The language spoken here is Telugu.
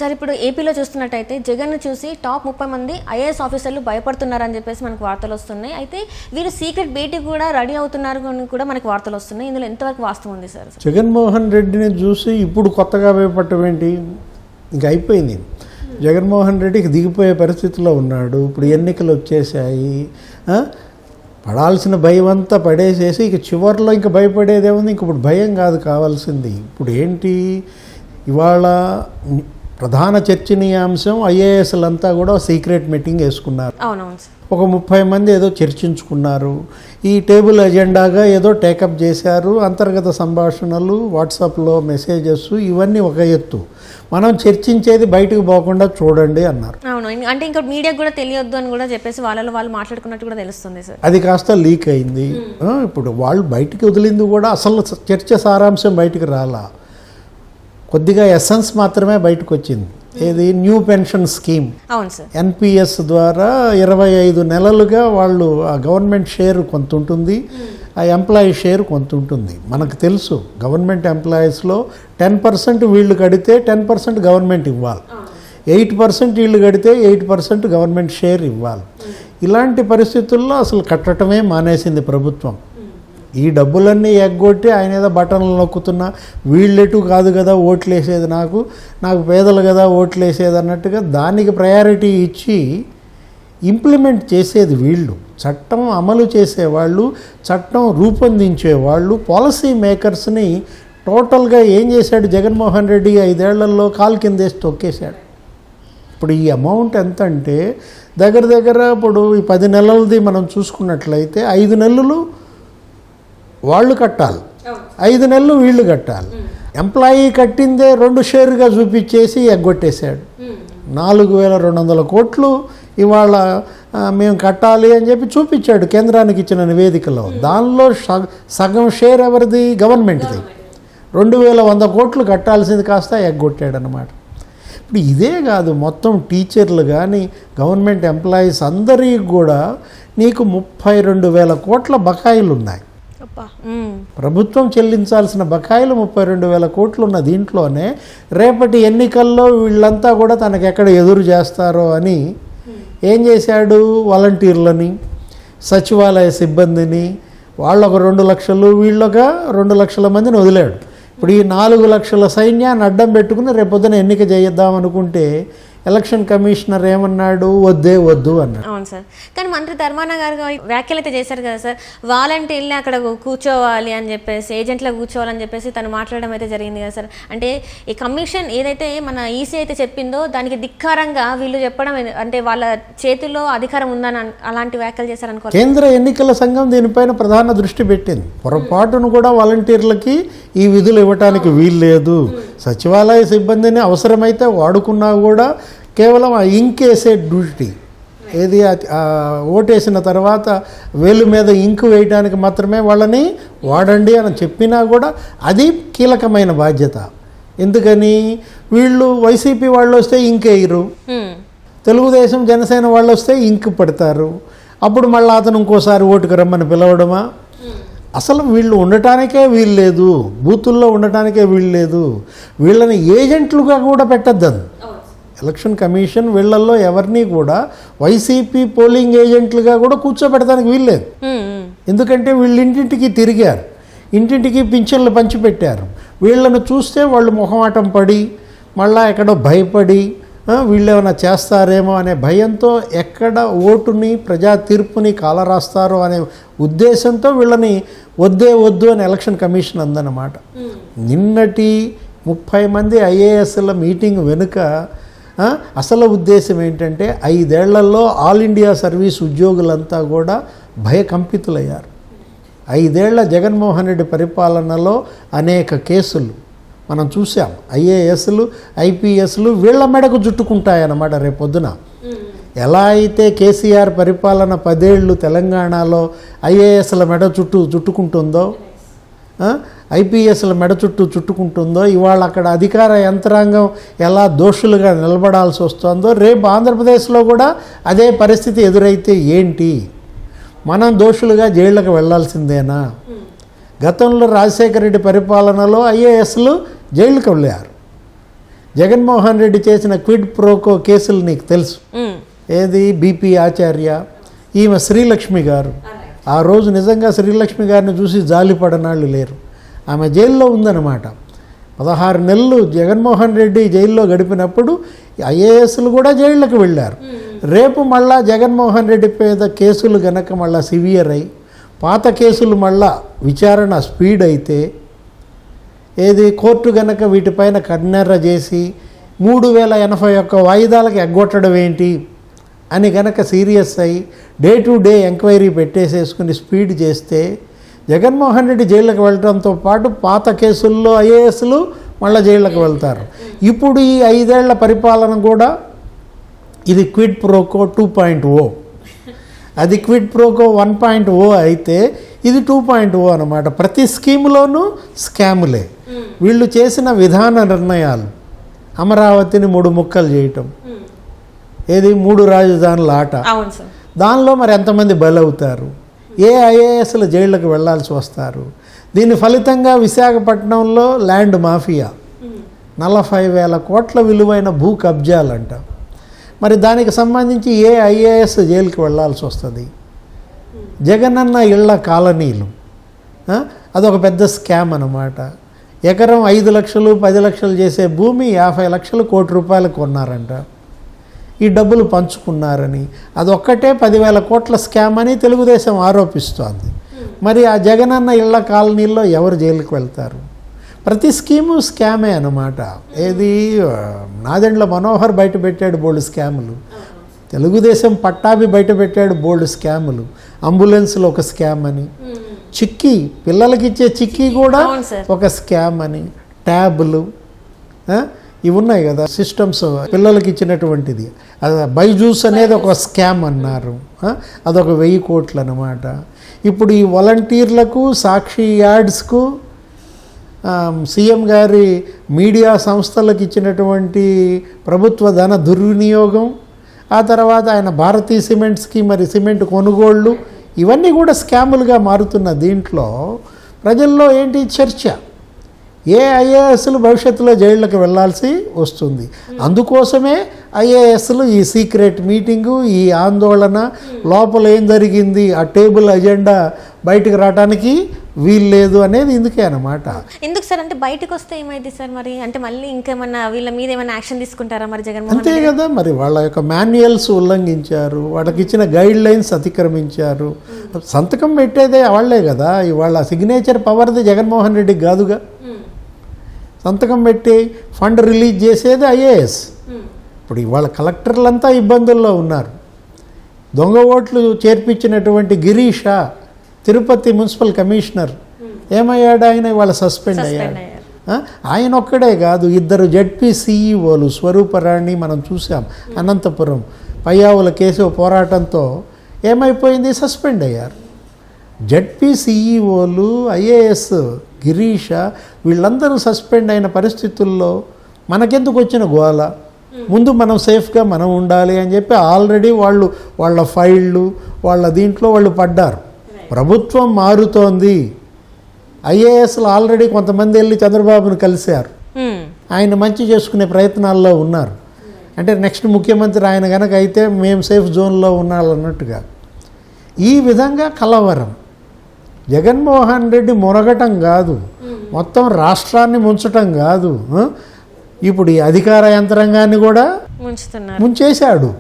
సార్ ఇప్పుడు ఏపీలో చూస్తున్నట్టయితే జగన్ను చూసి టాప్ 30 మంది ఐఏఎస్ ఆఫీసర్లు భయపడుతున్నారని చెప్పేసి మనకు వార్తలు వస్తున్నాయి. అయితే వీరు సీక్రెట్ భేటీ కూడా రెడీ అవుతున్నారు అని కూడా మనకు వార్తలు వస్తున్నాయి. ఇందులో ఎంతవరకు వాస్తవం ఉంది సార్? జగన్మోహన్ రెడ్డిని చూసి ఇప్పుడు కొత్తగా భయపడటం ఏంటి? ఇంక అయిపోయింది. జగన్మోహన్ రెడ్డికి దిగిపోయే పరిస్థితిలో ఉన్నాడు. ఇప్పుడు ఎన్నికలు వచ్చేసాయి. పడాల్సిన భయం అంతా పడేసేసి ఇక చివరిలో ఇంక భయపడేదేముంది? ఇంక ఇప్పుడు భయం కాదు కావాల్సింది. ఇప్పుడు ఏంటి? ఇవాళ ప్రధాన చర్చనీయాంశం ఐఏఎస్లంతా కూడా సీక్రెట్ మీటింగ్ వేసుకున్నారు. ఒక 30 మంది ఏదో చర్చించుకున్నారు. ఈ టేబుల్ ఎజెండాగా ఏదో టేకప్ చేశారు. అంతర్గత సంభాషణలు, వాట్సాప్లో మెసేజెస్ ఇవన్నీ ఒక ఎత్తు. మనం చర్చించేది బయటకు పోకుండా చూడండి అన్నారు. అవును, అంటే ఇంకా మీడియాకు కూడా తెలియొద్దు అని కూడా చెప్పేసి వాళ్ళు మాట్లాడుకున్నట్టు కూడా తెలుస్తుంది సార్. అది కాస్త లీక్ అయింది. ఇప్పుడు వాళ్ళు బయటికి వదిలింది కూడా అసలు చర్చ సారాంశం బయటికి రాలా. కొద్దిగా ఎసెన్స్ మాత్రమే బయటకు వచ్చింది. ఏది? New pension scheme. అవును సార్. ఎన్పిఎస్ ద్వారా 25 నెలలుగా వాళ్ళు ఆ గవర్నమెంట్ షేర్ కొంత ఉంటుంది, ఆ ఎంప్లాయీ షేర్ కొంత ఉంటుంది. మనకు తెలుసు గవర్నమెంట్ ఎంప్లాయీస్లో 10% వీళ్ళు కడితే 10% గవర్నమెంట్ ఇవ్వాలి, 8% వీళ్ళు కడితే 8% గవర్నమెంట్ షేర్ ఇవ్వాలి. ఇలాంటి పరిస్థితుల్లో అసలు కట్టడమే మానేసింది ప్రభుత్వం. ఈ డబ్బులన్నీ ఎగ్గొట్టి ఆయన ఏదో బటన్లు నొక్కుతున్నా, వీళ్ళెటు కాదు కదా ఓట్లు వేసేది, నాకు పేదలు కదా ఓట్లు వేసేది అన్నట్టుగా దానికి ప్రయారిటీ ఇచ్చి ఇంప్లిమెంట్ చేసేది వీళ్ళు. చట్టం అమలు చేసేవాళ్ళు, చట్టం రూపొందించేవాళ్ళు, పాలసీ మేకర్స్ని టోటల్గా ఏం చేశాడు జగన్మోహన్ రెడ్డి? 5 ఏళ్లలో కాలు కిందేసి తొక్కేశాడు. ఇప్పుడు ఈ అమౌంట్ ఎంత అంటే దగ్గర ఇప్పుడు ఈ 10 నెలలది మనం చూసుకున్నట్లయితే 5 నెలలు వాళ్ళు కట్టాలి, 5 నెలలు వీళ్ళు కట్టాలి. ఎంప్లాయీ కట్టిందే 2 షేరుగా చూపించేసి ఎగ్గొట్టేశాడు. 4200 కోట్లు ఇవాళ మేము కట్టాలి అని చెప్పి చూపించాడు కేంద్రానికి ఇచ్చిన నివేదికలో. దానిలో సగం షేర్ ఎవరిది? గవర్నమెంట్ది. 2100 కోట్లు కట్టాల్సింది కాస్త ఎగ్గొట్టాడు అన్నమాట. ఇప్పుడు ఇదే కాదు, మొత్తం టీచర్లు కానీ గవర్నమెంట్ ఎంప్లాయీస్ అందరికీ కూడా నీకు 32,000 కోట్ల బకాయిలు ఉన్నాయి. ప్రభుత్వం చెల్లించాల్సిన బకాయిలు 32,000 కోట్లు ఉన్న దీంట్లోనే రేపటి ఎన్నికల్లో వీళ్ళంతా కూడా తనకు ఎక్కడ ఎదురు చేస్తారో అని ఏం చేశాడు? వాలంటీర్లని, సచివాలయ సిబ్బందిని, వాళ్ళొక 2 లక్షలు, వీళ్ళొక 2 లక్షల మందిని వదిలాడు. ఇప్పుడు ఈ 4 లక్షల సైన్యాన్ని అడ్డం పెట్టుకుని రేపొద్దున ఎన్నిక చేద్దాం అనుకుంటే ఎలక్షన్ కమిషనర్ ఏమన్నాడు? వద్దే వద్దు అన్నాడు. అవును సార్. కానీ మంత్రి ధర్మాన గారు వ్యాఖ్యలు అయితే చేశారు కదా సార్, వాలంటీర్ని అక్కడ కూర్చోవాలి అని చెప్పేసి, ఏజెంట్లో కూర్చోవాలని చెప్పేసి తను మాట్లాడడం అయితే జరిగింది కదా సార్. అంటే ఈ కమిషన్ ఏదైతే మన ఈసీ అయితే చెప్పిందో దానికి ధిక్కారంగా వీళ్ళు చెప్పడం, అంటే వాళ్ళ చేతిలో అధికారం ఉందని అలాంటి వ్యాఖ్యలు చేశారనుకో. కేంద్ర ఎన్నికల సంఘం దీనిపైన ప్రధాన దృష్టి పెట్టింది. పొరపాటును కూడా వాలంటీర్లకి ఈ విధులు ఇవ్వటానికి వీల్లేదు. సచివాలయ సిబ్బందిని అవసరమైతే వాడుకున్నా కూడా కేవలం ఆ ఇంక్ వేసే డ్యూటీ, ఏది ఓటేసిన తర్వాత వేలు మీద ఇంకు వేయడానికి మాత్రమే వాళ్ళని వాడండి అని చెప్పినా కూడా అది కీలకమైన బాధ్యత. ఎందుకని? వీళ్ళు వైసీపీ వాళ్ళు వస్తే ఇంక్ వేయరు, తెలుగుదేశం జనసేన వాళ్ళు వస్తే ఇంక్ పెడతారు. అప్పుడు మళ్ళీ అతను ఇంకోసారి ఓటుకు రమ్మని పిలవడమా? అసలు వీళ్ళు ఉండటానికే వీల్లేదు, బూతుల్లో ఉండటానికే వీల్లేదు. వీళ్ళని ఏజెంట్లుగా కూడా పెట్టద్దు. ఎలక్షన్ కమిషన్ వీళ్ళల్లో ఎవరిని కూడా వైసీపీ పోలింగ్ ఏజెంట్లుగా కూడా కూర్చోబెట్టడానికి వీల్లేదు. ఎందుకంటే వీళ్ళు ఇంటింటికి తిరిగారు, ఇంటింటికి పింఛన్లు పంచిపెట్టారు. వీళ్ళను చూస్తే వాళ్ళు మొహమాటం పడి మళ్ళా ఎక్కడో భయపడి వీళ్ళు ఏమైనా చేస్తారేమో అనే భయంతో ఎక్కడ ఓటుని, ప్రజా తీర్పుని కాలరాస్తారో అనే ఉద్దేశంతో వీళ్ళని వద్దే వద్దు అని ఎలక్షన్ కమిషన్ అందన్నమాట. నిన్నటి 30 మంది ఐఏఎస్ల మీటింగ్ వెనుక అసలు ఉద్దేశం ఏంటంటే 5 ఏళ్లలో ఆల్ ఇండియా సర్వీస్ ఉద్యోగులంతా కూడా భయకంపితులయ్యారు. 5 ఏళ్ల జగన్మోహన్ రెడ్డి పరిపాలనలో అనేక కేసులు మనం చూసాం. ఐఏఎస్లు, ఐపీఎస్లు వీళ్ళ మెడకు చుట్టుకుంటాయన్నమాట రేపొద్దున. ఎలా అయితే కేసీఆర్ పరిపాలన 10 ఏళ్ళు తెలంగాణలో ఐఏఎస్ల మెడ చుట్టుకుంటుందో, ఐపీఎస్ల మెడ చుట్టుకుంటుందో, ఇవాళ అక్కడ అధికార యంత్రాంగం ఎలా దోషులుగా నిలబడాల్సి వస్తుందో, రేపు ఆంధ్రప్రదేశ్లో కూడా అదే పరిస్థితి ఎదురైతే ఏంటి? మనం దోషులుగా జైళ్ళకు వెళ్లాల్సిందేనా? గతంలో రాజశేఖర రెడ్డి పరిపాలనలో ఐఏఎస్లు జైలుకు వెళ్ళారు. జగన్మోహన్ రెడ్డి చేసిన క్విడ్ ప్రోకో కేసులు నీకు తెలుసు. ఏది బీపీ ఆచార్య, ఈమె శ్రీలక్ష్మి గారు. ఆ రోజు నిజంగా శ్రీలక్ష్మి గారిని చూసి జాలిపడనాళ్ళు లేరు. ఆమె జైల్లో ఉందన్నమాట. 16 నెలలు జగన్మోహన్ రెడ్డి జైల్లో గడిపినప్పుడు ఐఏఎస్లు కూడా జైళ్ళకి వెళ్ళారు. రేపు మళ్ళా జగన్మోహన్ రెడ్డి మీద కేసులు గనక మళ్ళా సివియర్ అయి పాత కేసులు మళ్ళా విచారణ స్పీడ్ అయితే ఏది కోర్టు గనక వీటిపైన కన్నెర్ర చేసి 3081 వాయిదాలకి ఎగ్గొట్టడం ఏంటి అని గనక సీరియస్ అయ్యి డే టు డే ఎంక్వైరీ పెట్టేసేసుకుని స్పీడ్ చేస్తే జగన్మోహన్ రెడ్డి జైళ్ళకి వెళ్ళడంతో పాటు పాత కేసుల్లో ఐఏఎస్లు మళ్ళీ జైళ్ళకి వెళ్తారు. ఇప్పుడు ఈ 5 ఏళ్ల పరిపాలన కూడా ఇది క్విడ్ ప్రోకో 2.0. అది క్విడ్ ప్రోకో 1.0 అయితే ఇది 2.0 అన్నమాట. ప్రతి స్కీములోనూ స్కాములే. వీళ్ళు చేసిన విధాన నిర్ణయాలు, అమరావతిని 3 ముక్కలు చేయటం, ఏది 3 రాజధానుల ఆట, దానిలో మరి ఎంతమంది బలవుతారు, ఏ ఐఏఎస్లు జైళ్ళకి వెళ్లాల్సి వస్తారు. దీని ఫలితంగా విశాఖపట్నంలో ల్యాండ్ మాఫియా 40,000 కోట్ల విలువైన భూ కబ్జాలంట. మరి దానికి సంబంధించి ఏ ఐఏఎస్ జైలుకి వెళ్లాల్సి వస్తుంది. జగనన్న ఇళ్ల కాలనీలు, అదొక పెద్ద స్కామ్ అన్నమాట. ఎకరం 5 లక్షలు 10 లక్షలు చేసే భూమి 50 లక్షలు ₹1 కోటి కొన్నారంట. ఈ డబ్బులు పంచుకున్నారని అదొక్కటే 10,000 కోట్ల స్కామ్ అని తెలుగుదేశం ఆరోపిస్తోంది. మరి ఆ జగనన్న ఇళ్ల కాలనీల్లో ఎవరు జైలుకి వెళ్తారు? ప్రతి స్కీము స్కామే అన్నమాట. ఏది నాదెండ్ల మనోహర్ బయట పెట్టాడు బోల్డ్ స్కాములు, తెలుగుదేశం పట్టాభి బయట పెట్టాడు బోల్డ్ స్కాములు. అంబులెన్స్లో ఒక స్కామ్ అని, చిక్కీ పిల్లలకి ఇచ్చే చిక్కీ కూడా ఒక స్కామ్ అని, ట్యాబులు ఇవి ఉన్నాయి కదా సిస్టమ్స్ పిల్లలకి ఇచ్చినటువంటిది, అది బైజూస్ అనేది ఒక స్కామ్ అన్నారు. అదొక 1000 కోట్లు అన్నమాట. ఇప్పుడు ఈ వాలంటీర్లకు, సాక్షి యాడ్స్కు, సీఎం గారి మీడియా సంస్థలకు ఇచ్చినటువంటి ప్రభుత్వ ధన దుర్వినియోగం, ఆ తర్వాత ఆయన భారతీ సిమెంట్స్కి మరి సిమెంట్ కొనుగోళ్ళు, ఇవన్నీ కూడా స్కాములుగా మారుతున్న దీంట్లో ప్రజల్లో ఏంటి చర్చ? ఏ ఐఏఎస్లు భవిష్యత్తులో జైళ్ళకి వెళ్లాల్సి వస్తుంది. అందుకోసమే ఐఏఎస్లు ఈ సీక్రెట్ మీటింగు, ఈ ఆందోళన, లోపల ఏం జరిగింది ఆ టేబుల్ అజెండా బయటకు రావడానికి వీలు లేదు అనేది ఇందుకే అన్నమాట. ఎందుకు సార్ అంటే బయటకు వస్తే ఏమైంది సార్? మరి అంటే మళ్ళీ ఇంకేమన్నా వీళ్ళ మీద ఏమైనా యాక్షన్ తీసుకుంటారా మరి జగన్? అంతే కదా, మరి వాళ్ళ యొక్క మాన్యువల్స్ ఉల్లంఘించారు, వాళ్ళకి ఇచ్చిన గైడ్ లైన్స్ అతిక్రమించారు. సంతకం పెట్టేదే వాళ్లే కదా, ఇవాళ సిగ్నేచర్ పవర్ది జగన్మోహన్ రెడ్డికి కాదుగా. సంతకం పెట్టి ఫండ్ రిలీజ్ చేసేది ఐఏఎస్. ఇప్పుడు ఇవాళ కలెక్టర్లంతా ఇబ్బందుల్లో ఉన్నారు. దొంగ ఓట్లు చేర్పించినటువంటి గిరీష, తిరుపతి మున్సిపల్ కమిషనర్, ఏమయ్యాడు ఆయన? ఇవాళ సస్పెండ్ అయ్యాడు. ఆయన ఒక్కడే కాదు, 2 జడ్పీ సిఈఓలు, స్వరూపరాణి మనం చూసాం అనంతపురం, పయ్యావుల కేసు పోరాటంతో ఏమైపోయింది, సస్పెండ్ అయ్యారు. జడ్పీ సిఈఓలు, ఐఏఎస్ గిరీష, వీళ్ళందరూ సస్పెండ్ అయిన పరిస్థితుల్లో మనకెందుకు వచ్చిన గోల? ముందు మనం సేఫ్గా మనం ఉండాలి అని చెప్పి ఆల్రెడీ వాళ్ళు వాళ్ళ ఫైళ్ళు వాళ్ళ దీంట్లో వాళ్ళు పడ్డారు. ప్రభుత్వం మారుతోంది. ఐఏఎస్లు ఆల్రెడీ కొంతమంది వెళ్ళి చంద్రబాబును కలిశారు, ఆయన మంచి చేసుకునే ప్రయత్నాల్లో ఉన్నారు. అంటే నెక్స్ట్ ముఖ్యమంత్రి ఆయన కనుక అయితే మేము సేఫ్ జోన్లో ఉన్నాలన్నట్టుగా. ఈ విధంగా కలవరం. జగన్మోహన్ రెడ్డి మునగటం కాదు, మొత్తం రాష్ట్రాన్ని ముంచటం కాదు, ఇప్పుడు ఈ అధికార యంత్రాంగాన్ని కూడా ముంచేశాడు.